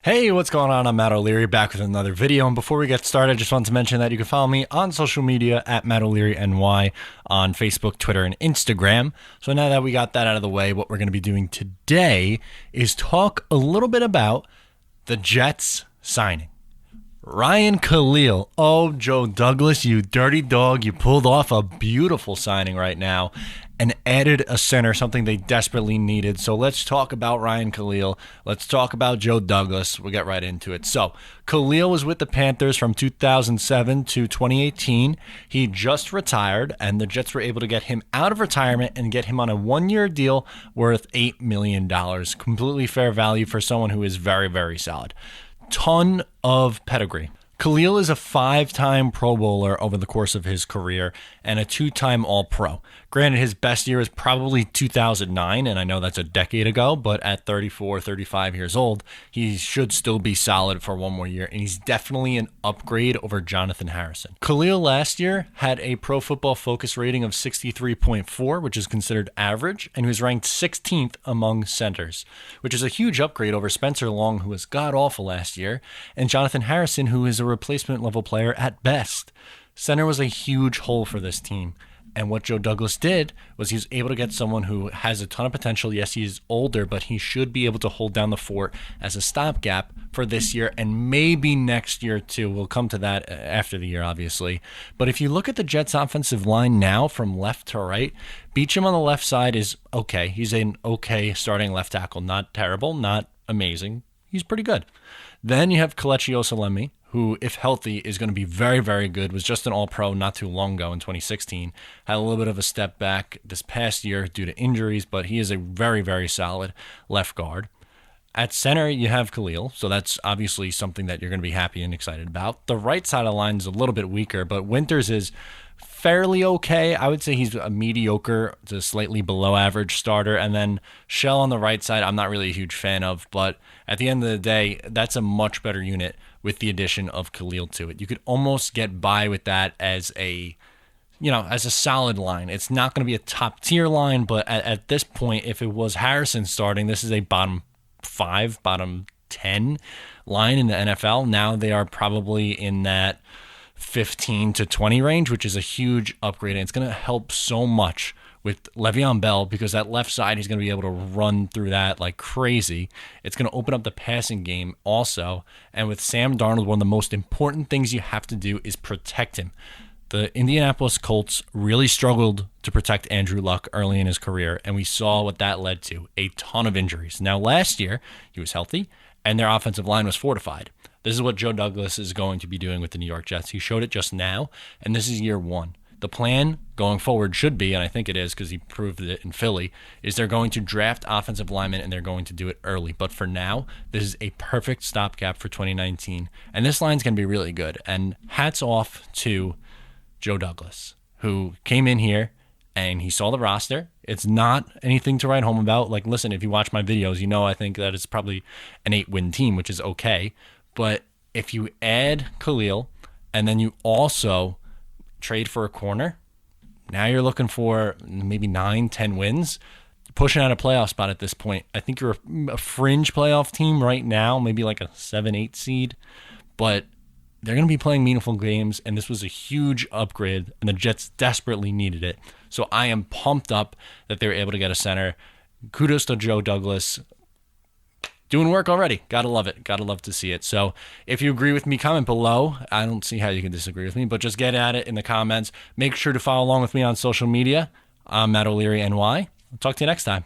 Hey, what's going on? I'm Matt O'Leary, back with another video. And before we get started, I just want to mention that you can follow me on social media at Matt O'Leary NY on Facebook, Twitter, and Instagram. So now that we got that out of the way, what we're going to be doing today is talk a little bit about the Jets signing Ryan Kalil. Oh, Joe Douglas, you dirty dog. You pulled off a beautiful signing right now and added a center, something they desperately needed. So let's talk about Ryan Kalil. Let's talk about Joe Douglas. We'll get right into it. So Kalil was with the Panthers from 2007 to 2018. He just retired, and the Jets were able to get him out of retirement and get him on a one-year deal worth $8 million. Completely fair value for someone who is very, very solid. Ton of pedigree. Kalil is a 5-time Pro Bowler over the course of his career and a 2-time All-Pro. Granted, his best year is probably 2009, and I know that's a decade ago, but at 34, 35 years old, he should still be solid for one more year, and he's definitely an upgrade over Jonathan Harrison. Kalil last year had a Pro Football Focus rating of 63.4, which is considered average, and he was ranked 16th among centers, which is a huge upgrade over Spencer Long, who was god-awful last year, and Jonathan Harrison, who is a replacement level player at best. Center was a huge hole for this team. And what Joe Douglas did was he was able to get someone who has a ton of potential. Yes, he's older, but he should be able to hold down the fort as a stopgap for this year and maybe next year too. We'll come to that after the year, obviously. But if you look at the Jets' offensive line now from left to right, Beachum on the left side is okay. He's an okay starting left tackle. Not terrible, not amazing. He's pretty good. Then you have Kelechi Osalemi, who, if healthy, is going to be very, very good, was just an All-Pro not too long ago in 2016. Had a little bit of a step back this past year due to injuries, but he is a very, very solid left guard. At center, you have Kalil, so that's obviously something that you're going to be happy and excited about. The right side of the line is a little bit weaker, but Winters is fairly okay. I would say he's a mediocre to slightly below average starter. And then Shell on the right side, I'm not really a huge fan of, but at the end of the day, that's a much better unit with the addition of Kalil to it. You could almost get by with that as a solid line. It's not going to be a top tier line, but at this point, if it was Harrison starting, this is a bottom 5, bottom 10 line in the NFL. Now they are probably in that 15 to 20 range, which is a huge upgrade. And it's going to help so much with Le'Veon Bell because that left side, he's going to be able to run through that like crazy. It's going to open up the passing game also. And with Sam Darnold, one of the most important things you have to do is protect him. The Indianapolis Colts really struggled to protect Andrew Luck early in his career, and we saw what that led to, a ton of injuries. Now, last year, he was healthy, and their offensive line was fortified. This is what Joe Douglas is going to be doing with the New York Jets. He showed it just now, and this is year one. The plan going forward should be, and I think it is because he proved it in Philly, is they're going to draft offensive linemen and they're going to do it early. But for now, this is a perfect stopgap for 2019, and this line's going to be really good. And hats off to Joe Douglas, who came in here and he saw the roster. It's not anything to write home about. Like, listen, if you watch my videos, you know I think that it's probably an 8-win team, which is okay. But if you add Kalil and then you also trade for a corner, now you're looking for maybe 9-10 wins, pushing out a playoff spot at this point. I think you're a fringe playoff team right now, maybe like a 7-8 seed, but they're going to be playing meaningful games, and this was a huge upgrade, and the Jets desperately needed it. So I am pumped up that they were able to get a center. Kudos to Joe Douglas. Doing work already. Gotta love it. Gotta love to see it. So if you agree with me, comment below. I don't see how you can disagree with me, but just get at it in the comments. Make sure to follow along with me on social media. I'm Matt O'Leary NY. I'll talk to you next time.